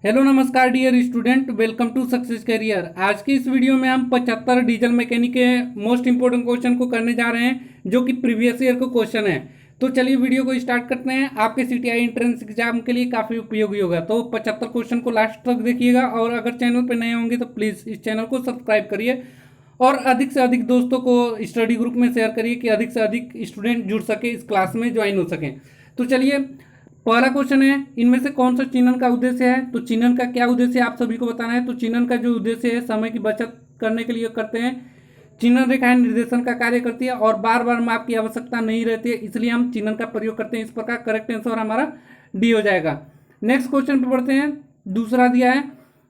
Hello नमस्कार dear student, welcome to Success Career. आज की इस वीडियो में हम 75 डीजल मैकेनिक के मोस्ट इंपोर्टेंट क्वेश्चन को करने जा रहे हैं, जो कि प्रीवियस ईयर का क्वेश्चन है। तो चलिए वीडियो को स्टार्ट करते हैं। आपके सीटीआई एंट्रेंस एग्जाम के लिए काफ़ी उपयोगी होगा, तो 75 क्वेश्चन को लास्ट तक देखिएगा। और अगर चैनल पर नए होंगे तो प्लीज़ इस चैनल को सब्सक्राइब करिए और अधिक से अधिक दोस्तों को स्टडी ग्रुप में शेयर करिए कि अधिक से अधिक स्टूडेंट जुड़ सके, इस क्लास में ज्वाइन हो सकें। तो चलिए, पहला क्वेश्चन है, इनमें से कौन सा चिन्हन का उद्देश्य है। तो चिन्हन का क्या उद्देश्य है आप सभी को बताना है। तो चिन्हन का जो उद्देश्य है, समय की बचत करने के लिए करते हैं। चिन्हन रेखाएं निर्देशन का कार्य करती है और बार बार माप की आवश्यकता नहीं रहती है, इसलिए हम चिन्हन का प्रयोग करते हैं। इस प्रकार करेक्ट आंसर हमारा डी हो जाएगा। नेक्स्ट क्वेश्चन पे बढ़ते हैं। दूसरा दिया है,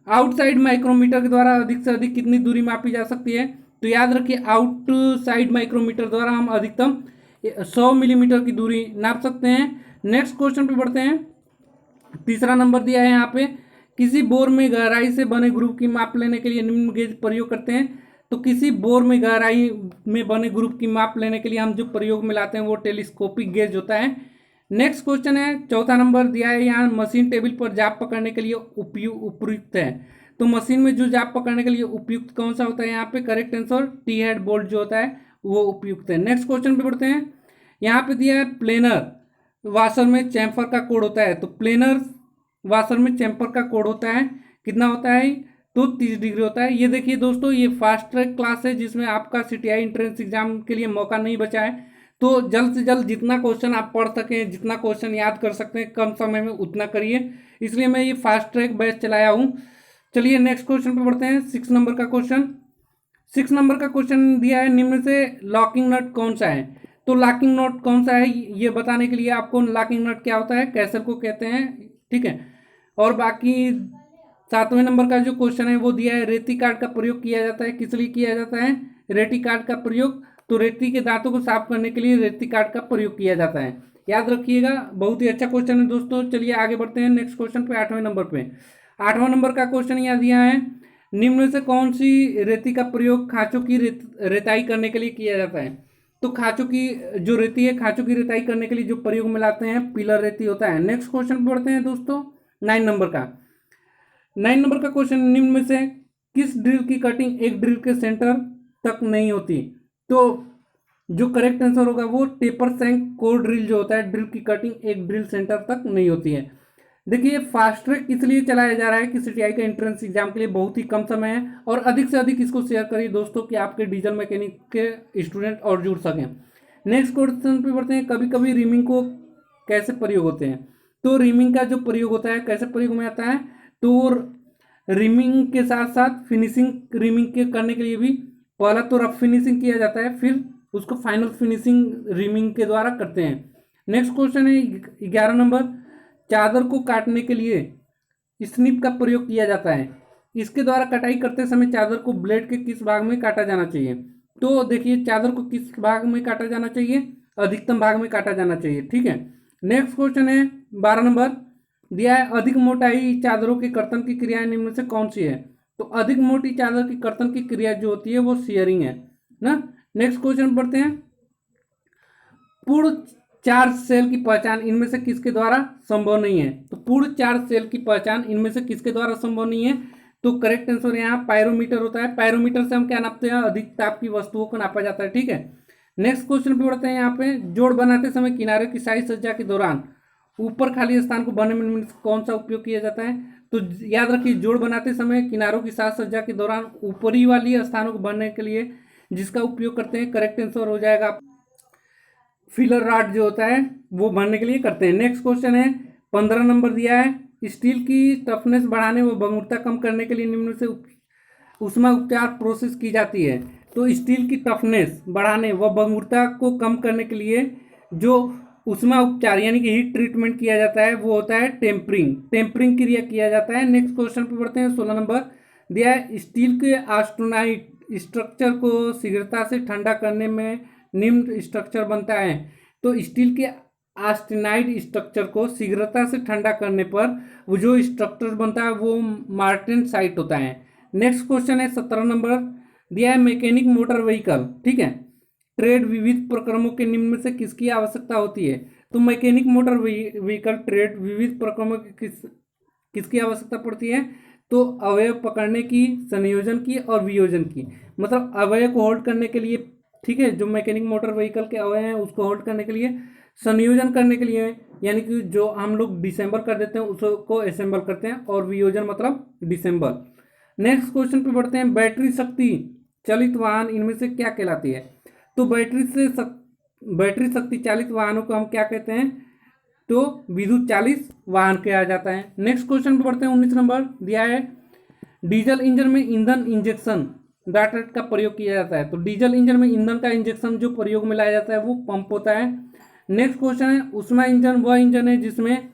आउटसाइड माइक्रोमीटर के द्वारा अधिक से अधिक कितनी दूरी मापी जा सकती है। तो याद रखिए, आउटसाइड माइक्रोमीटर द्वारा हम अधिकतम 100 मिलीमीटर की दूरी नाप सकते हैं। नेक्स्ट क्वेश्चन पे बढ़ते हैं। तीसरा नंबर दिया है यहाँ पे, किसी बोर में गहराई से बने ग्रुप की माप लेने के लिए निम्न गेज प्रयोग करते हैं। तो किसी बोर में गहराई में बने ग्रुप की माप लेने के लिए हम जो प्रयोग में लाते हैं वो टेलीस्कोपिक गेज होता है। नेक्स्ट क्वेश्चन है, चौथा नंबर दिया है यहाँ, मशीन टेबल पर जाप पकड़ने के लिए उपयुक्त है। तो मशीन में जो जाप पकड़ने के लिए उपयुक्त कौन सा होता है, यहाँ पे correct answer T head bolt जो होता है वो उपयुक्त है। नेक्स्ट क्वेश्चन पे बढ़ते हैं। यहाँ पे दिया है, प्लेनर वाशर में चैम्फर का कोड होता है। तो प्लेनर वाशर में चैम्फर का कोड होता है, कितना होता है, तो 30 डिग्री होता है। ये देखिए दोस्तों, ये फास्ट ट्रैक क्लास है जिसमें आपका सीटीआई एंट्रेंस एग्जाम के लिए मौका नहीं बचा है। तो जल्द से जल्द जितना क्वेश्चन आप पढ़ सकें, जितना क्वेश्चन याद कर सकते हैं कम समय में, उतना करिए। इसलिए मैं ये फास्ट ट्रैक बैच चलाया हूँ। चलिए नेक्स्ट क्वेश्चन पे बढ़ते हैं। 6 नंबर का क्वेश्चन। 6 नंबर का क्वेश्चन दिया है, निम्न से लॉकिंग नट कौन सा है। तो लॉकिंग नट कौन सा है ये बताने के लिए आपको, लॉकिंग नट क्या होता है, कैसर को कहते हैं, ठीक है। और बाकी 7वें नंबर का जो क्वेश्चन है वो दिया है, रेती कार्ड का प्रयोग किया जाता है, किस लिए किया जाता है, रेती कार्ड का प्रयोग। तो रेती के दांतों को साफ करने के लिए रेती कार्ड का प्रयोग किया जाता है, याद रखिएगा। बहुत ही अच्छा क्वेश्चन है दोस्तों। चलिए आगे बढ़ते हैं नेक्स्ट क्वेश्चन पे, 8वें नंबर पे। 8वां नंबर का क्वेश्चन यहाँ दिया है, निम्न में से कौन सी रेती का प्रयोग खांचों की रेताई करने के लिए किया जाता है। तो खांचों की जो रेती है, खांचों की रेताई करने के लिए जो प्रयोग में लाते हैं, पिलर रेती होता है। नेक्स्ट क्वेश्चन पढ़ते हैं दोस्तों, 9 नंबर का। 9 नंबर का क्वेश्चन, निम्न में से किस ड्रिल की कटिंग एक ड्रिल के सेंटर तक नहीं होती। तो जो करेक्ट आंसर होगा वो टेपर सैंक कोर ड्रिल जो होता है, ड्रिल की कटिंग एक ड्रिल सेंटर तक नहीं होती है। देखिए, फास्ट ट्रैक इसलिए चलाया जा रहा है कि सीटीआई का एंट्रेंस एग्जाम के लिए बहुत ही कम समय है, और अधिक से अधिक इसको शेयर करिए दोस्तों कि आपके डीजल मैकेनिक के स्टूडेंट और जुड़ सकें। नेक्स्ट क्वेश्चन पे बढ़ते हैं। कभी कभी रिमिंग को कैसे प्रयोग होते हैं। तो रिमिंग का जो प्रयोग होता है कैसे प्रयोग में आता है, तो रिमिंग के साथ साथ फिनिशिंग रिमिंग के करने के लिए भी पहला तो रफ फिनिशिंग किया जाता है, फिर उसको फाइनल फिनिशिंग रिमिंग के द्वारा करते हैं। नेक्स्ट क्वेश्चन है 11 नंबर, चादर को काटने के लिए स्निप का प्रयोग किया जाता है। इसके द्वारा कटाई करते समय चादर को ब्लेड के किस भाग में काटा जाना चाहिए। तो देखिए, चादर को किस भाग में काटा जाना चाहिए, अधिकतम भाग में काटा जाना चाहिए, ठीक है। नेक्स्ट क्वेश्चन है 12 नंबर, दिया है, अधिक मोटाई चादरों के कर्तन की क्रिया निम्न में से कौन सी है। तो अधिक मोटी चादर की कर्तन की क्रिया जो होती है वो शेयरिंग है ना। नेक्स्ट क्वेश्चन पढ़ते हैं, पूर्ण चार्ज सेल की पहचान इनमें से किसके द्वारा संभव नहीं है। तो पूर्ण चार्ज सेल की पहचान इनमें से किसके द्वारा संभव नहीं है। तो करेक्ट आंसर यहाँ पायरोमीटर होता है। पायरोमीटर से हम क्या नापते हैं, अधिक ताप की वस्तुओं को नापा जाता है, ठीक है। नेक्स्ट क्वेश्चन पे बढ़ते हैं। यहाँ पे जोड़ बनाते समय किनारे की साइज सज्जा के दौरान ऊपर खाली स्थान को भरने में कौन सा उपयोग किया जाता है। तो याद रखिए, जोड़ बनाते समय किनारों की साज सज्जा के दौरान ऊपरी वाली स्थानों को भरने के लिए जिसका उपयोग करते हैं, करेक्ट आंसर हो जाएगा फिलर रॉड जो होता है वो भरने के लिए करते हैं। नेक्स्ट क्वेश्चन है 15 नंबर दिया है, स्टील की टफनेस बढ़ाने व भंगुरता कम करने के लिए निम्न से ऊष्मा उपचार प्रोसेस की जाती है। तो स्टील की टफनेस बढ़ाने व भंगुरता को कम करने के लिए जो ऊष्मा उपचार यानी कि हीट ट्रीटमेंट किया जाता है वो होता है टेम्परिंग। टेम्परिंग क्रिया किया जाता है। नेक्स्ट क्वेश्चन पे बढ़ते हैं। 16 नंबर दिया है, स्टील के ऑस्टेनाइट स्ट्रक्चर को शीघ्रता से ठंडा करने में निम्न स्ट्रक्चर बनता है। तो स्टील के ऑस्टेनाइट स्ट्रक्चर को शीघ्रता से ठंडा करने पर वो जो स्ट्रक्चर बनता है वो मार्टेनसाइट होता है। नेक्स्ट क्वेश्चन है 17 नंबर, दिया है, मैकेनिक मोटर व्हीकल, ठीक है, ट्रेड विविध प्रक्रमों के निम्न में से किसकी आवश्यकता होती है। तो मैकेनिक मोटर व्हीकल ट्रेड विविध प्रक्रमों के किसकी आवश्यकता पड़ती है? तो अवयव पकड़ने की, संयोजन की और वियोजन की। मतलब अवयव को होल्ड करने के लिए, ठीक है, जो मैकेनिक मोटर व्हीकल के अवयव हैं उसको होल्ड करने के लिए, संयोजन करने के लिए यानी कि जो हम लोग डिसेंबल कर देते हैं उसको असेंबल करते हैं, और वियोजन मतलब डिसेंबल। नेक्स्ट क्वेश्चन पे बढ़ते हैं। बैटरी शक्ति चालित वाहन इनमें से क्या कहलाती है? तो बैटरी शक्ति चालित वाहनों को हम क्या कहते हैं? तो विद्युत चालित वाहन कहा जाता है। नेक्स्ट क्वेश्चन पे बढ़ते हैं। 19 नंबर दिया है, डीजल इंजन में ईंधन इंजेक्शन डाटा का प्रयोग किया जाता है। तो डीजल इंजन में ईंधन का इंजेक्शन जो प्रयोग में लाया जाता है वो पंप होता है। नेक्स्ट क्वेश्चन है, ऊष्मा इंजन वह इंजन है जिसमें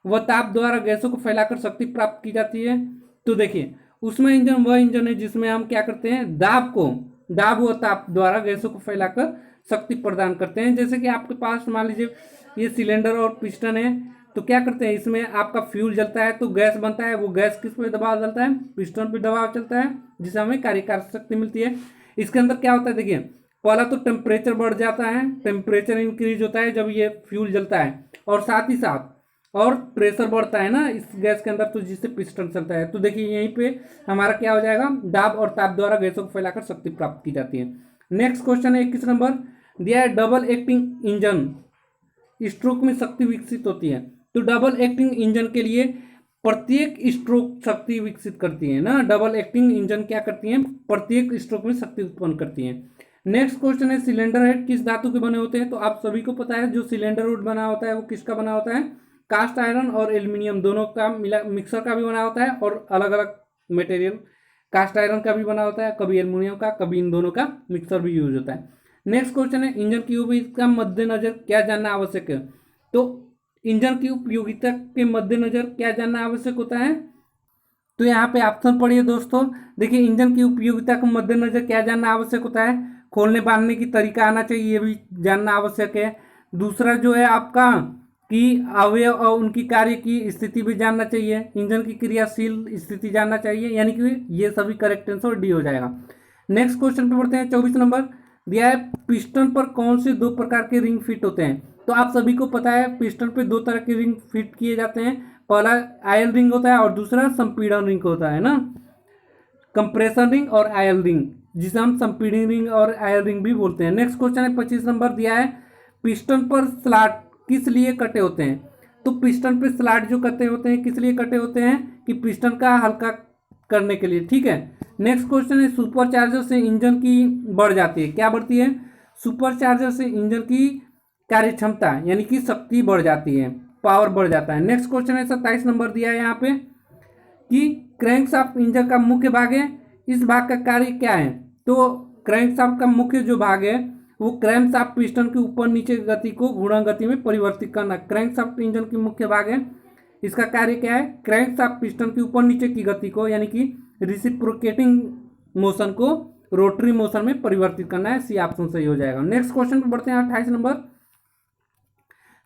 वह ताप द्वारा गैसों को फैलाकर शक्ति प्राप्त की जाती है। तो देखिए, ऊष्मा इंजन वह इंजन है जिसमें हम क्या करते हैं? दाब व ताप द्वारा गैसों को फैलाकर शक्ति प्रदान करते हैं। जैसे कि आपके पास मान लीजिए ये सिलेंडर और पिस्टन है, तो क्या करते हैं? इसमें आपका फ्यूल जलता है तो गैस बनता है, वो गैस किस पे दबाव चलता है? पिस्टन पे दबाव चलता है, जिससे हमें कार्यकारी शक्ति मिलती है। इसके अंदर क्या होता है? देखिए, पहला तो टेम्परेचर बढ़ जाता है, टेम्परेचर इंक्रीज होता है जब ये फ्यूल जलता है, और साथ ही साथ और प्रेशर बढ़ता है ना इस गैस के अंदर, तो जिससे पिस्टन चलता है। तो देखिए यहीं पे हमारा क्या हो जाएगा? दाब और ताप द्वारा गैसों को फैलाकर शक्ति प्राप्त की जाती है। नेक्स्ट क्वेश्चन है 21 नंबर दिया है, डबल एक्टिंग इंजन स्ट्रोक में शक्ति विकसित होती है। तो डबल एक्टिंग इंजन के लिए प्रत्येक स्ट्रोक शक्ति विकसित करती है ना। डबल एक्टिंग इंजन क्या करती हैं? प्रत्येक स्ट्रोक में शक्ति उत्पन्न करती हैं। नेक्स्ट क्वेश्चन है, सिलेंडर हेड किस धातु के बने होते हैं? तो आप सभी को पता है जो सिलेंडर हेड बना होता है वो किसका बना होता है? कास्ट आयरन और एल्यूमिनियम दोनों का मिला मिक्सर का भी बना होता है, और अलग अलग मटेरियल कास्ट आयरन का भी बना होता है, कभी एल्यूमिनियम का, कभी इन दोनों का मिक्सर भी यूज होता है। नेक्स्ट क्वेश्चन है, इंजन की उपयोगिता का मद्देनजर क्या जानना आवश्यक है? तो इंजन की उपयोगिता के मद्देनजर क्या जानना आवश्यक होता है? तो यहाँ पे ऑप्शन पढ़िए दोस्तों। देखिए, इंजन की उपयोगिता के मद्देनजर क्या जानना आवश्यक होता है? खोलने बांधने की तरीका आना चाहिए, ये भी जानना आवश्यक है। दूसरा जो है आपका कि अवयव और उनकी कार्य की स्थिति भी जानना चाहिए, इंजन की क्रियाशील स्थिति जानना चाहिए, यानी कि ये सभी करेक्ट आंसर डी हो जाएगा। नेक्स्ट क्वेश्चन पे बढ़ते हैं। 24 नंबर दिया है, पिस्टन पर कौन से दो प्रकार के रिंग फिट होते हैं? तो आप सभी को पता है पिस्टन पे दो तरह के रिंग फिट किए जाते हैं। पहला आयल रिंग होता है और दूसरा संपीड़न रिंग होता है ना, कंप्रेशन रिंग और आयल रिंग, जिसे हम संपीड़न रिंग और आयल रिंग भी बोलते हैं। नेक्स्ट क्वेश्चन है 25 नंबर दिया है, पिस्टन पर स्लॉट किस लिए कटे होते हैं? तो पिस्टन पे स्लॉट जो कटे होते हैं किस लिए कटे होते हैं? कि पिस्टन का हल्का करने के लिए, ठीक है। नेक्स्ट क्वेश्चन है, सुपरचार्जर से इंजन की बढ़ जाती है, क्या बढ़ती है? सुपरचार्जर से इंजन की कार्य क्षमता यानी कि शक्ति बढ़ जाती है, पावर बढ़ जाता है। नेक्स्ट क्वेश्चन है 27 नंबर दिया है यहाँ पे कि क्रैंकशाफ्ट इंजन का मुख्य भाग है, इस भाग का कार्य क्या है? तो क्रैंकशाफ्ट का मुख्य जो भाग है वो क्रैंकशाफ्ट पिस्टन के ऊपर नीचे गति को घूर्णन गति में परिवर्तित करना, क्रैंकशाफ्ट इंजन की मुख्य भाग है। इसका कार्य क्या है? क्रैंकशाफ्ट पिस्टन के ऊपर नीचे की गति को यानी कि रिसिप्रोकेटिंग मोशन को रोटरी मोशन में परिवर्तित करना है। सी ऑप्शन सही हो जाएगा। नेक्स्ट क्वेश्चन पर बढ़ते हैं। 28 नंबर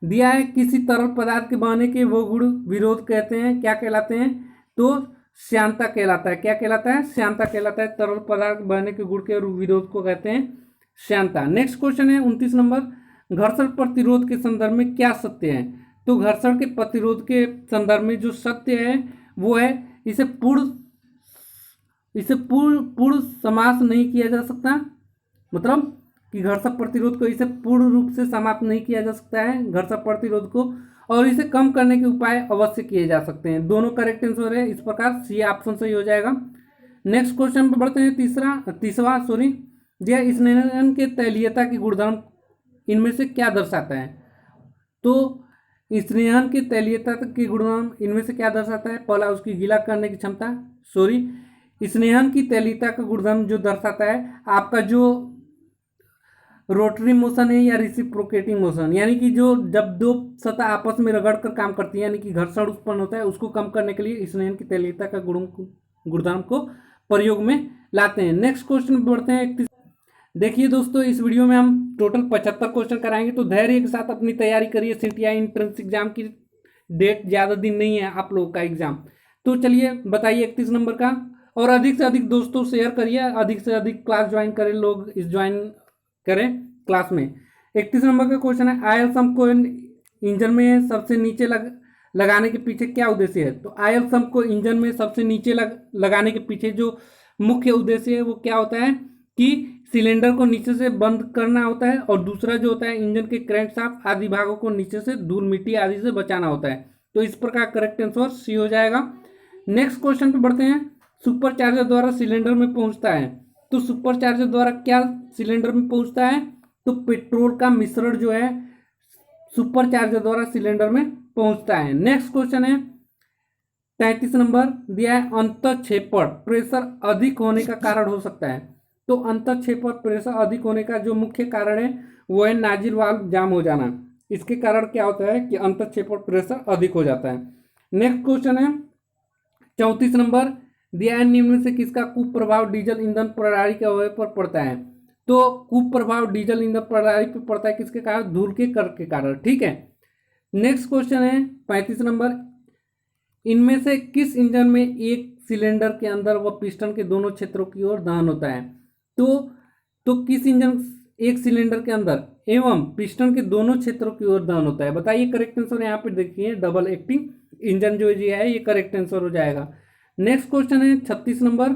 दिया है, किसी तरल पदार्थ के बहने के वो गुण विरोध कहते हैं, क्या कहलाते हैं? तो श्यानता कहलाता है। क्या कहलाता है? श्यानता कहलाता है। तरल पदार्थ बहने के गुण के विरोध को कहते हैं श्यानता। नेक्स्ट क्वेश्चन है 29 नंबर, घर्षण प्रतिरोध के संदर्भ में क्या सत्य है? तो घर्षण के प्रतिरोध के संदर्भ में जो सत्य है वो है, इसे पूर्ण समाप्त नहीं किया जा सकता, मतलब कि घर्षण प्रतिरोध को इसे पूर्ण रूप से समाप्त नहीं किया जा सकता है घर्षण प्रतिरोध को, और इसे कम करने के उपाय अवश्य किए जा सकते हैं। दोनों करेक्ट आंसर है, इस प्रकार सी ऑप्शन सही हो जाएगा। नेक्स्ट क्वेश्चन पर बढ़ते हैं। तीसवा दिया, स्नेहन के तैलीयता की गुणधर्म इनमें से क्या दर्शाता है? तो स्नेहन के तैलीयता की गुणधर्म इनमें से क्या दर्शाता है? पहला उसकी गीला करने की क्षमता, स्नेहन की तैलीयता का गुणधर्म जो दर्शाता है आपका जो रोटरी मोशन है या रिसिप्रोकेटिंग मोशन, यानी कि जो जब दो सतह आपस में रगड़ कर काम करती है यानी कि घर्षण उत्पन्न होता है, उसको कम करने के लिए स्नेहन की तैलीयता का गुणधर्म को प्रयोग में लाते हैं। नेक्स्ट क्वेश्चन बढ़ते हैं। देखिए दोस्तों, इस वीडियो में हम टोटल 75 क्वेश्चन कराएंगे, तो धैर्य के साथ अपनी तैयारी करिए। सीटीआई एंट्रेंस एग्जाम की डेट ज़्यादा दिन नहीं है आप लोगों का एग्जाम। तो चलिए बताइए 31 नंबर का, और अधिक से अधिक दोस्तों शेयर करिए, अधिक से अधिक क्लास ज्वाइन करें, लोग इस ज्वाइन करें क्लास में। 31 नंबर का क्वेश्चन है, आयल सम को इंजन में सबसे नीचे लगाने के पीछे क्या उद्देश्य है? तो आयल सम्प को इंजन में सबसे नीचे लगाने के पीछे जो मुख्य उद्देश्य है वो क्या होता है कि सिलेंडर को नीचे से बंद करना होता है, और दूसरा जो होता है इंजन के क्रैंकशाफ्ट आदि भागों को नीचे से धूल मिट्टी आदि से बचाना होता है। तो इस प्रकार करेक्ट आंसर सी हो जाएगा। नेक्स्ट क्वेश्चन पे बढ़ते हैं। सुपर चार्जर द्वारा सिलेंडर में पहुंचता है, तो सुपर चार्जर द्वारा क्या सिलेंडर में पहुंचता है? तो पेट्रोल का मिश्रण जो है सुपर चार्जर द्वारा सिलेंडर में पहुंचता है। नेक्स्ट क्वेश्चन है 33 नंबर दिया है, अंतःक्षेपण प्रेशर अधिक होने का कारण हो सकता है। तो अंतःक्षेपण प्रेशर अधिक होने का जो मुख्य कारण है वो है नाजिल वाल्व जाम हो जाना। इसके कारण क्या होता है कि अंतःक्षेपण प्रेशर अधिक हो जाता है। नेक्स्ट क्वेश्चन है 34 नंबर दिया है, निम्न से किसका कुप्रभाव डीजल ईंधन प्रणाली के अवयव पर पड़ता है? तो कुप्रभाव डीजल ईंधन प्रणाली पर पड़ता है किसके कारण? धूल के कण के कारण। ठीक है। नेक्स्ट क्वेश्चन है 35 नंबर, इनमें से किस इंजन में एक सिलेंडर के अंदर व पिस्टन के दोनों क्षेत्रों की ओर दहन होता है? तो किस इंजन एक सिलेंडर के अंदर एवं पिस्टन के दोनों क्षेत्रों की ओर दहन होता है? बताइए करेक्ट आंसर। यहाँ पे देखिए डबल एक्टिंग इंजन जो है ये करेक्ट आंसर हो जाएगा। नेक्स्ट क्वेश्चन है 36 नंबर,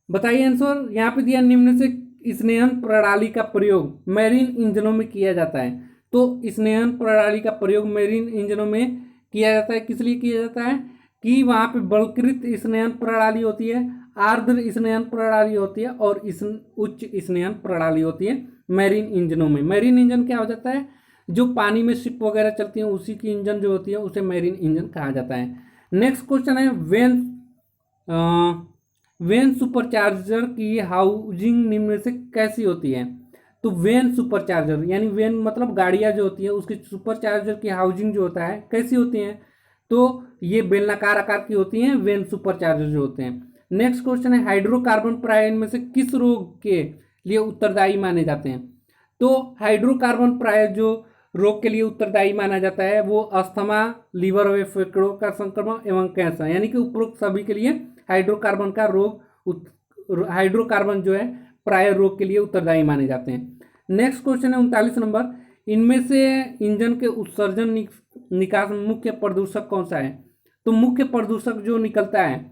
बताइए आंसर। यहाँ पे दिया, निम्न से स्नेहन प्रणाली का प्रयोग मैरीन इंजनों में किया जाता है। तो स्नेहन प्रणाली का प्रयोग मैरीन इंजनों में किया जाता है, किस लिए किया जाता है कि वहाँ पे बलकृत स्नेहन प्रणाली होती है, आर्द्र स्नेहन प्रणाली होती है और उच्च स्नेहन प्रणाली होती है मैरीन इंजनों में। मैरीन इंजन क्या हो जाता है? जो पानी में शिप वगैरह चलती है उसी की इंजन जो होती है उसे मैरीन इंजन कहा जाता है। नेक्स्ट क्वेश्चन है वेन सुपरचार्जर की हाउसिंग निम्न से कैसी होती है? तो वेन सुपरचार्जर यानी वेन मतलब गाड़ियां जो होती है उसकी सुपरचार्जर की हाउसिंग जो होता है कैसी होती है? तो ये बेलनाकार आकार की होती हैं वेन सुपरचार्जर जो होते हैं। नेक्स्ट क्वेश्चन है, हाइड्रोकार्बन प्राय में से किस रोग के लिए उत्तरदायी माने जाते हैं? तो हाइड्रोकार्बन प्राय जो रोग के लिए उत्तरदायी माना जाता है वो अस्थमा, लीवर व फेफड़ों का संक्रमण एवं कैंसर, यानी कि उपरोक्त सभी के लिए हाइड्रोकार्बन का रोग हाइड्रोकार्बन जो है प्राय रोग के लिए उत्तरदायी माने जाते हैं। नेक्स्ट क्वेश्चन है 39 नंबर, इनमें से इंजन के उत्सर्जन निकास मुख्य प्रदूषक कौन सा है? तो मुख्य प्रदूषक जो निकलता है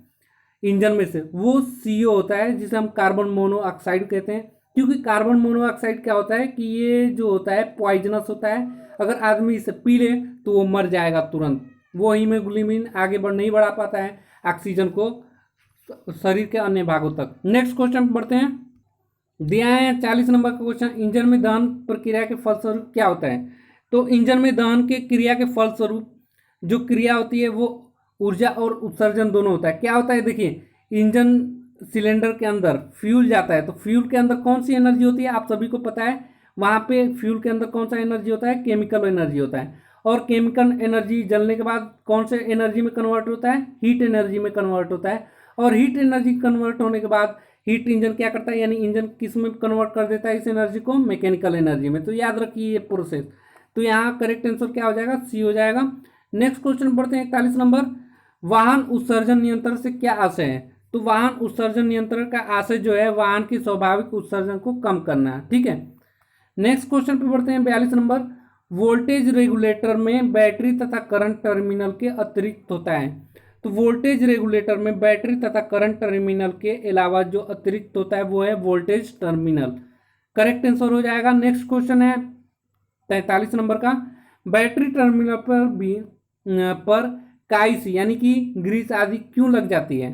इंजन में से वो CO होता है, जिसे हम कार्बन मोनोऑक्साइड कहते हैं। क्योंकि कार्बन मोनोऑक्साइड क्या होता है कि ये जो होता है पॉइजनस होता है, अगर आदमी इसे पी ले तो वो मर जाएगा तुरंत। वो हीमोग्लोबिन आगे नहीं बढ़ा पाता है ऑक्सीजन को शरीर के अन्य भागों तक। नेक्स्ट क्वेश्चन बढ़ते हैं। दिया है 40 नंबर का क्वेश्चन, इंजन में दहन प्रक्रिया के फलस्वरूप क्या होता है? तो इंजन में दहन के क्रिया के फलस्वरूप जो क्रिया होती है वो ऊर्जा और उत्सर्जन दोनों होता है। क्या होता है? देखिए, इंजन सिलेंडर के अंदर फ्यूल जाता है, तो फ्यूल के अंदर कौन सी एनर्जी होती है आप सभी को पता है। वहां पे फ्यूल के अंदर कौन सा एनर्जी होता है? केमिकल एनर्जी होता है। और केमिकल एनर्जी जलने के बाद कौन से एनर्जी में कन्वर्ट होता है? हीट एनर्जी में कन्वर्ट होता है। और हीट एनर्जी कन्वर्ट होने के बाद हीट इंजन क्या करता है, यानी इंजन किस में कन्वर्ट कर देता है इस एनर्जी को? मैकेनिकल एनर्जी में। तो याद रखिए ये प्रोसेस। तो यहाँ करेक्ट आंसर क्या हो जाएगा? सी हो जाएगा। नेक्स्ट क्वेश्चन बढ़ते हैं 41 नंबर, वाहन उत्सर्जन नियंत्रण से क्या आशय है? तो वाहन उत्सर्जन नियंत्रण का आशय जो है वाहन की स्वाभाविक उत्सर्जन को कम करना है। ठीक है। नेक्स्ट क्वेश्चन पे बढ़ते हैं 42 नंबर, वोल्टेज रेगुलेटर में बैटरी तथा करंट टर्मिनल के अतिरिक्त होता है। तो वोल्टेज रेगुलेटर में बैटरी तथा करंट टर्मिनल के अलावा जो अतिरिक्त होता है वो है वोल्टेज टर्मिनल। करेक्ट आंसर हो जाएगा। नेक्स्ट क्वेश्चन है 43 नंबर का, बैटरी टर्मिनल पर काइस यानी कि ग्रीस आदि क्यों लग जाती है?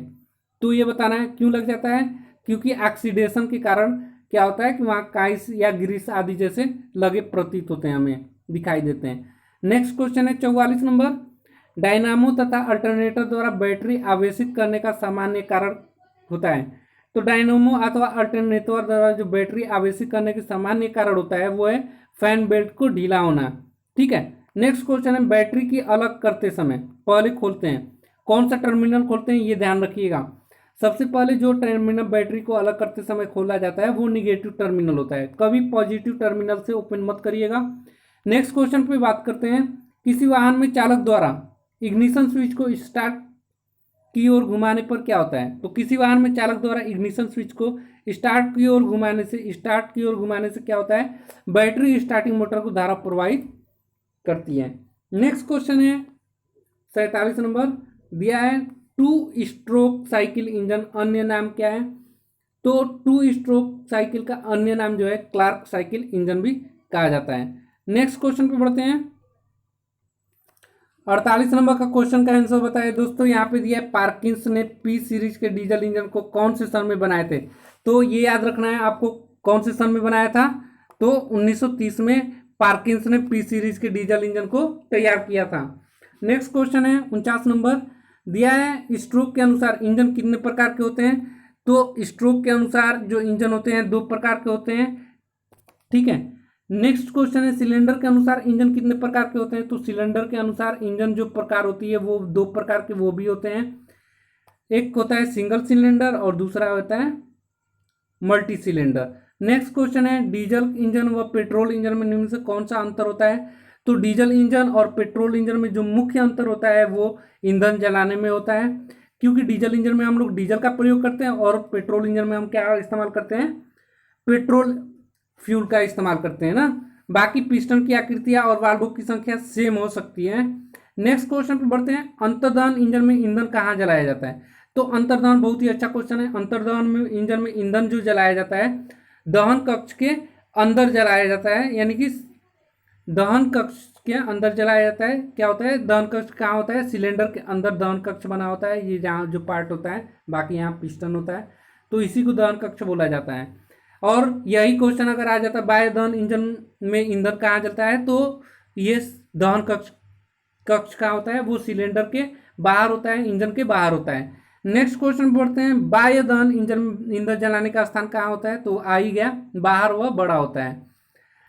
तो ये बताना है क्यों लग जाता है। क्योंकि ऑक्सीडेशन के कारण क्या होता है कि वहाँ काइस या ग्रीस आदि जैसे लगे प्रतीत होते हैं, हमें दिखाई देते हैं। नेक्स्ट क्वेश्चन है 44 नंबर, डायनामो तथा अल्टरनेटर द्वारा बैटरी आवेशित करने का सामान्य कारण होता है। तो डायनामो अथवा अल्टरनेटर द्वारा जो बैटरी आवेशित करने के सामान्य कारण होता है वो है फैन बेल्ट को ढीला होना। ठीक है। नेक्स्ट क्वेश्चन है, बैटरी की अलग करते समय पहले खोलते हैं, कौन सा टर्मिनल खोलते हैं ये ध्यान रखिएगा। सबसे पहले जो टर्मिनल बैटरी को अलग करते समय खोला जाता है वो निगेटिव टर्मिनल होता है, कभी पॉजिटिव टर्मिनल से ओपन मत करिएगा। नेक्स्ट क्वेश्चन पे बात करते हैं, किसी वाहन में चालक द्वारा इग्निशन स्विच को स्टार्ट की ओर घुमाने पर क्या होता है? तो किसी वाहन में चालक द्वारा इग्निशन स्विच को स्टार्ट की ओर घुमाने से क्या होता है? बैटरी स्टार्टिंग मोटर को धारा प्रवाहित करती है। नेक्स्ट क्वेश्चन है 47 नंबर, दिया है टू स्ट्रोक साइकिल इंजन अन्य नाम क्या है। तो टू स्ट्रोक साइकिल का अन्य नाम जो है क्लार्क साइकिल इंजन भी कहा जाता है। नेक्स्ट क्वेश्चन पे बढ़ते हैं। 48 नंबर का क्वेश्चन का आंसर बताइए दोस्तों। यहाँ पे दिया है पार्किंस ने पी सीरीज के डीजल इंजन को कौन से सन में बनाए थे। तो ये याद रखना है आपको, कौन से सन में बनाया था। तो 1930 में पार्किंस ने पी सीरीज के डीजल इंजन को तैयार किया था। नेक्स्ट क्वेश्चन है 49 नंबर, दिया है स्ट्रोक के अनुसार इंजन कितने प्रकार के होते हैं। तो स्ट्रोक के अनुसार जो इंजन होते हैं 2 प्रकार के होते हैं, ठीक है। नेक्स्ट क्वेश्चन है सिलेंडर के अनुसार इंजन कितने प्रकार के होते हैं। तो सिलेंडर के अनुसार इंजन जो प्रकार होती है वो 2 प्रकार के वो भी होते हैं, एक होता है सिंगल सिलेंडर और दूसरा होता है मल्टी सिलेंडर। नेक्स्ट क्वेश्चन है डीजल इंजन व पेट्रोल इंजन में निम्न से कौन सा अंतर होता है। तो डीजल इंजन और पेट्रोल इंजन में जो मुख्य अंतर होता है वो ईंधन जलाने में होता है, क्योंकि डीजल इंजन में हम लोग डीजल का प्रयोग करते हैं और पेट्रोल इंजन में हम क्या इस्तेमाल करते हैं, पेट्रोल फ्यूल का इस्तेमाल करते हैं ना। बाकी पिस्टन की आकृतियां और वाल्वों की संख्या सेम हो सकती है। नेक्स्ट क्वेश्चन पे बढ़ते हैं, अंतर्दहन इंजन में ईंधन कहाँ जलाया जाता है। तो अंतर्दहन बहुत ही अच्छा क्वेश्चन है। अंतर्दहन में इंजन में ईंधन जो जलाया जाता है दहन कक्ष के अंदर जलाया जाता है, यानी कि दहन कक्ष के अंदर जलाया जाता है। क्या होता है, दहन कक्ष कहाँ होता है, सिलेंडर के अंदर दहन कक्ष बना होता है, ये जहाँ जो पार्ट होता है, बाकी यहाँ पिस्टन होता है, तो इसी को दहन कक्ष बोला जाता है। और यही क्वेश्चन अगर आ जाता है बाह्य दहन इंजन में ईंधन कहाँ जलता है, तो ये दहन कक्ष कक्ष कहाँ होता है, वो सिलेंडर के बाहर होता है, इंजन के बाहर होता है। नेक्स्ट क्वेश्चन पढ़ते हैं, बाह्य दहन इंजन ईंधन जलाने का स्थान कहाँ होता है। तो आ ही गया, बाहर व बड़ा होता है।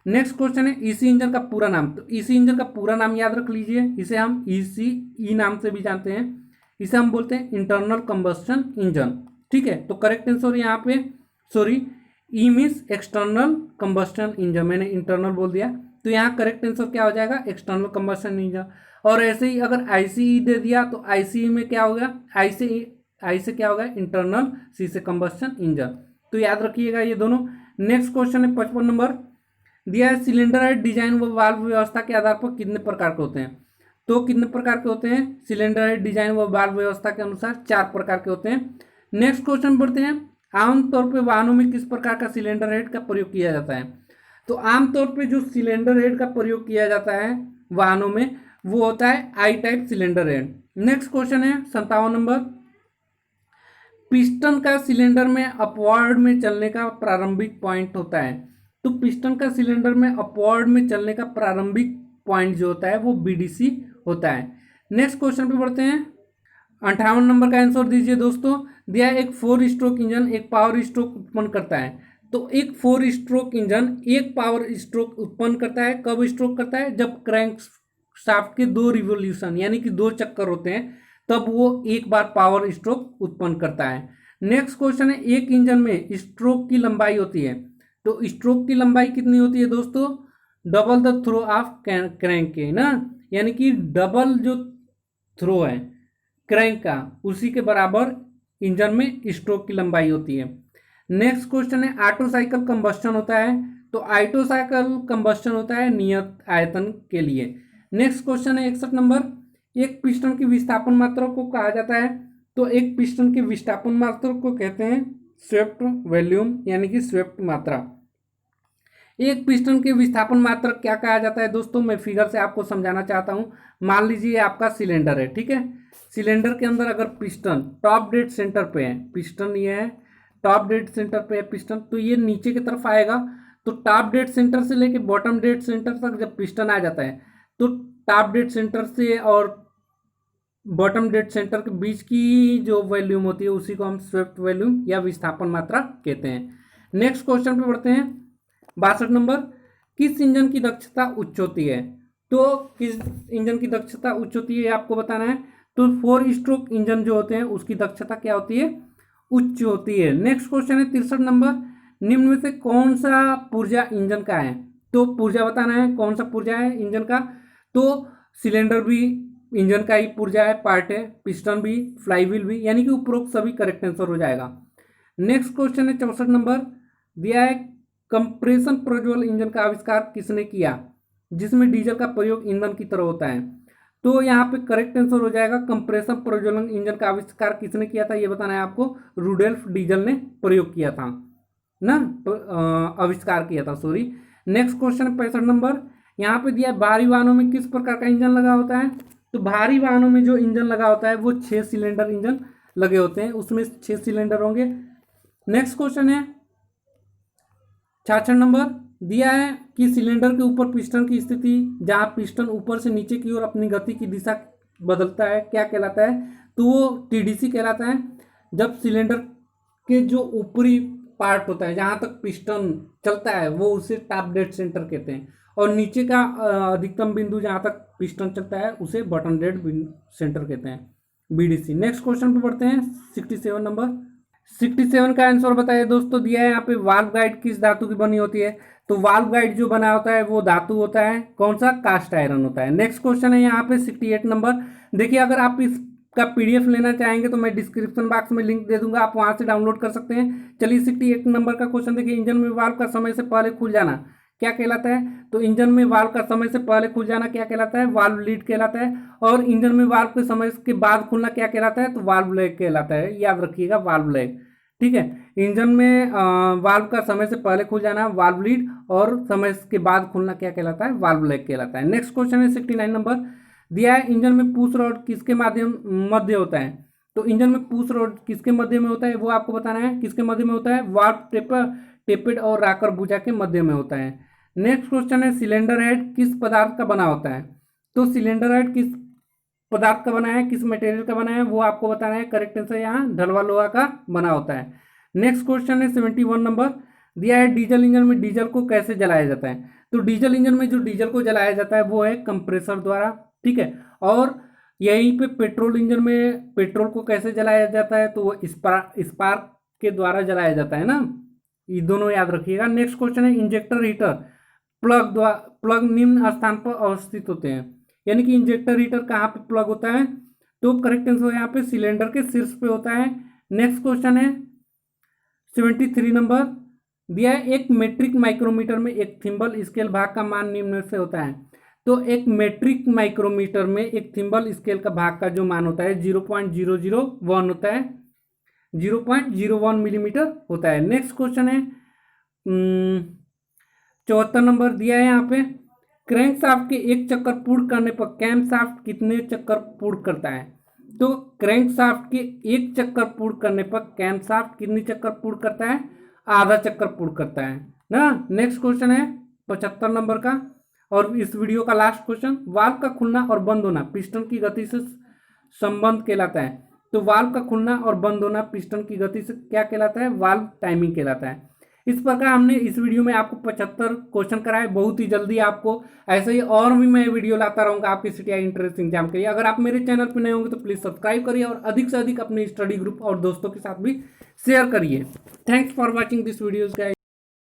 नेक्स्ट क्वेश्चन है ईसी इंजन का पूरा नाम। तो ईसी इंजन का पूरा नाम याद रख लीजिए, इसे हम ईसी ई नाम से भी जानते हैं, इसे हम बोलते हैं इंटरनल कंबस्शन इंजन, ठीक है। तो करेक्ट आंसर यहाँ पे sorry E means external combustion engine, मैंने इंटरनल बोल दिया, तो यहाँ करेक्ट आंसर क्या हो जाएगा, एक्सटर्नल कंबस्शन इंजन। और ऐसे ही अगर आईसीई दे दिया तो आईसीई में क्या होगा, आई से क्या होगा, इंटरनल, सी से कंबस्शन इंजन। तो याद रखिएगा ये दोनों। नेक्स्ट क्वेश्चन है 55 नंबर, दिया है सिलेंडर हेड डिजाइन व वाल्व व्यवस्था के आधार पर कितने प्रकार के होते हैं। तो कितने प्रकार के होते हैं, सिलेंडर हेड डिजाइन व वाल्व व्यवस्था के अनुसार 4 प्रकार के होते हैं। नेक्स्ट क्वेश्चन बढ़ते हैं, आमतौर पे वाहनों में किस प्रकार का सिलेंडर हेड का प्रयोग किया जाता है। तो आमतौर पे जो सिलेंडर हेड का प्रयोग किया जाता है वाहनों में वो होता है I type cylinder head. Next question है 57 नंबर, पिस्टन का सिलेंडर में अपवर्ड में चलने का प्रारंभिक पॉइंट होता है। तो पिस्टन का सिलेंडर में अपवर्ड में चलने का प्रारंभिक पॉइंट जो होता है वो बीडीसी होता है। नेक्स्ट क्वेश्चन पे बढ़ते हैं, 58 नंबर का आंसर दीजिए दोस्तों। दिया है एक 4 स्ट्रोक इंजन एक पावर स्ट्रोक उत्पन्न करता है। तो एक 4 स्ट्रोक इंजन एक पावर स्ट्रोक उत्पन्न करता है, कब स्ट्रोक करता है, जब क्रैंक शाफ्ट के 2 रिवोल्यूशन यानी कि 2 चक्कर होते हैं तब वो एक बार पावर स्ट्रोक उत्पन्न करता है। नेक्स्ट क्वेश्चन है, एक इंजन में स्ट्रोक की लंबाई होती है। तो स्ट्रोक की लंबाई कितनी होती है दोस्तों, double the throw of crank के ना, यानी कि डबल जो थ्रो है क्रैंक का उसी के बराबर इंजन में स्ट्रोक की लंबाई होती है। नेक्स्ट क्वेश्चन है, ऑटो साइकिल कंबस्शन होता है। तो ऑटो साइकिल कंबस्शन होता है नियत आयतन के लिए। नेक्स्ट क्वेश्चन है 61 नंबर, एक पिस्टन की विस्थापन मात्रा को कहा जाता है। तो एक पिस्टन की विस्थापन मात्रा को कहते हैं स्वेप्ट वॉल्यूम यानी कि स्वेप्ट मात्रा। एक पिस्टन के विस्थापन मात्रा क्या कहा जाता है दोस्तों, मैं फिगर से आपको समझाना चाहता हूं। मान लीजिए आपका सिलेंडर है, ठीक है, सिलेंडर के अंदर अगर पिस्टन टॉप डेड सेंटर पे है, पिस्टन ये है टॉप डेड सेंटर पे है पिस्टन, तो ये नीचे की तरफ आएगा। तो टॉप डेड सेंटर से लेके बॉटम डेड सेंटर तक जब पिस्टन आ जाता है तो टॉप डेड सेंटर से और बॉटम डेड सेंटर के बीच की जो वॉल्यूम होती है उसी को हम स्वेप्ट वॉल्यूम या विस्थापन मात्रा कहते हैं। नेक्स्ट क्वेश्चन पे बढ़ते हैं, 62 नंबर, किस इंजन की दक्षता उच्च होती है। तो किस इंजन की दक्षता उच्च होती है आपको बताना है। तो 4 स्ट्रोक इंजन जो होते हैं उसकी दक्षता क्या होती है, उच्च होती है। नेक्स्ट क्वेश्चन है 63 नंबर, निम्न में से कौन सा पुर्जा इंजन का है। तो पुर्जा बताना है कौन सा पुर्जा है इंजन का। तो सिलेंडर भी इंजन का ही पुर्जा है, पार्ट है, पिस्टन भी, फ्लाईव्हील भी, यानी कि उपरोक्त सभी करेक्ट आंसर हो जाएगा। नेक्स्ट क्वेश्चन है 64 नंबर, दिया है कंप्रेशन प्रोज्वल इंजन का आविष्कार किसने किया। जिसमें डीजल का प्रयोग ईंधन की तरह होता है। तो यहाँ पे करेक्ट आंसर हो जाएगा कंप्रेसर प्रज्वलन इंजन का आविष्कार किसने किया था, ये बताना है आपको। रुडोल्फ डीजल ने प्रयोग किया था ना, आविष्कार किया था, सॉरी। नेक्स्ट क्वेश्चन 65 नंबर, यहाँ पे दिया भारी वाहनों में किस प्रकार का इंजन लगा होता है। तो भारी वाहनों में जो इंजन लगा होता है वो 6 सिलेंडर इंजन लगे होते हैं, उसमें 6 सिलेंडर होंगे। नेक्स्ट क्वेश्चन है 66 नंबर, दिया है कि सिलेंडर के ऊपर पिस्टन की स्थिति, जहां पिस्टन ऊपर से नीचे की ओर अपनी गति की दिशा बदलता है, क्या कहलाता है। तो वो टीडीसी कहलाता है। जब सिलेंडर के जो ऊपरी पार्ट होता है जहां तक पिस्टन चलता है वो उसे टॉप डेड सेंटर कहते हैं, और नीचे का अधिकतम बिंदु जहां तक पिस्टन चलता है उसे बॉटम डेड सेंटर कहते हैं, बीडीसी। नेक्स्ट क्वेश्चन पे बढ़ते हैं 67 नंबर। 67 का आंसर बताइए दोस्तों, दिया है यहाँ पे वाल्व गाइड किस धातु की बनी होती है। तो वाल्व गाइड जो बना होता है वो धातु होता है, कौन सा, कास्ट आयरन होता है। नेक्स्ट क्वेश्चन है यहाँ पे 68 नंबर। देखिए अगर आप इसका पीडीएफ लेना चाहेंगे तो मैं डिस्क्रिप्शन बॉक्स में लिंक दे दूंगा, आप वहां से डाउनलोड कर सकते हैं। चलिए 68 नंबर का क्वेश्चन देखिए, इंजन में वाल्व का समय से पहले खुल जाना क्या कहलाता है। तो इंजन में वाल्व का समय से पहले खुल जाना क्या कहलाता है, वाल्व लीड कहलाता है। और इंजन में वाल्व के समय के बाद खुलना क्या कहलाता है, तो वाल्व लैग कहलाता है, याद रखिएगा वाल्व लैग। ठीक है, इंजन में वाल्व का समय से पहले खुल जाना वाल्व लीड, और समय के बाद खुलना क्या कहलाता है, वाल्व लैग कहलाता है। नेक्स्ट क्वेश्चन है 69 नंबर, दिया है इंजन में पुश रॉड किसके मध्य होता है। तो इंजन में पुश रॉड किसके मध्य में होता है वो आपको बताना है, किसके मध्य में होता है, वाल्व टेपेड और राकर भुजा के मध्य में होता है। नेक्स्ट क्वेश्चन है सिलेंडर हेड किस पदार्थ का बना होता है। तो सिलेंडर हेड किस पदार्थ का बना है, किस मटेरियल का बना है वो आपको बताना है। करेक्ट आंसर यहाँ ढलवा लोहा का बना होता है। नेक्स्ट क्वेश्चन है 71 नंबर, दिया है डीजल इंजन में डीजल को कैसे जलाया जाता है। तो डीजल इंजन में जो डीजल को जलाया जाता है वो है कंप्रेसर द्वारा, ठीक है। और यहीं पे पेट्रोल इंजन में पेट्रोल को कैसे जलाया जाता है, तो वो स्पार्क के द्वारा जलाया जाता है ना, ये दोनों याद रखिएगा। नेक्स्ट क्वेश्चन है इंजेक्टर हीटर प्लग निम्न स्थान पर अवस्थित होते हैं, यानी कि इंजेक्टर हीटर कहाँ पे प्लग होता है। तो करेक्ट आंसर यहाँ पे सिलेंडर के शीर्ष पे होता है। नेक्स्ट क्वेश्चन है 73 नंबर, दिया है एक मेट्रिक माइक्रोमीटर में एक थिम्बल स्केल भाग का मान निम्न से होता है। तो एक मेट्रिक माइक्रोमीटर में एक थिम्बल स्केल का भाग का जो मान होता है 0.001 होता है, 0.01 मिलीमीटर होता है। नेक्स्ट क्वेश्चन है 74 नंबर, दिया है यहाँ पे क्रैंक शाफ्ट के एक चक्कर पूर्ण करने पर कैम शाफ्ट कितने चक्कर पूर्ण करता है। तो क्रैंक शाफ्ट के एक चक्कर पूर्ण करने पर कैम शाफ्ट कितने चक्कर पूर्ण करता है, आधा चक्कर पूर्ण करता है ना। नेक्स्ट क्वेश्चन है 75 नंबर का और इस वीडियो का लास्ट क्वेश्चन, वाल्व का खुलना और बंद होना पिस्टन की गति से संबंध कहलाता है। तो वाल्व का खुलना और बंद होना पिस्टन की गति से क्या कहलाता है, वाल्व टाइमिंग कहलाता है। इस प्रकार हमने इस वीडियो में आपको 75 क्वेश्चन कराए। बहुत ही जल्दी आपको ऐसे ही और भी मैं वीडियो लाता रहूंगा आपके सीटीआई एंट्रेंस एग्जाम के लिए। अगर आप मेरे चैनल पर नए होंगे तो प्लीज सब्सक्राइब करिए और अधिक से अधिक अपने स्टडी ग्रुप और दोस्तों के साथ भी शेयर करिए। Thanks for watching this videos guys.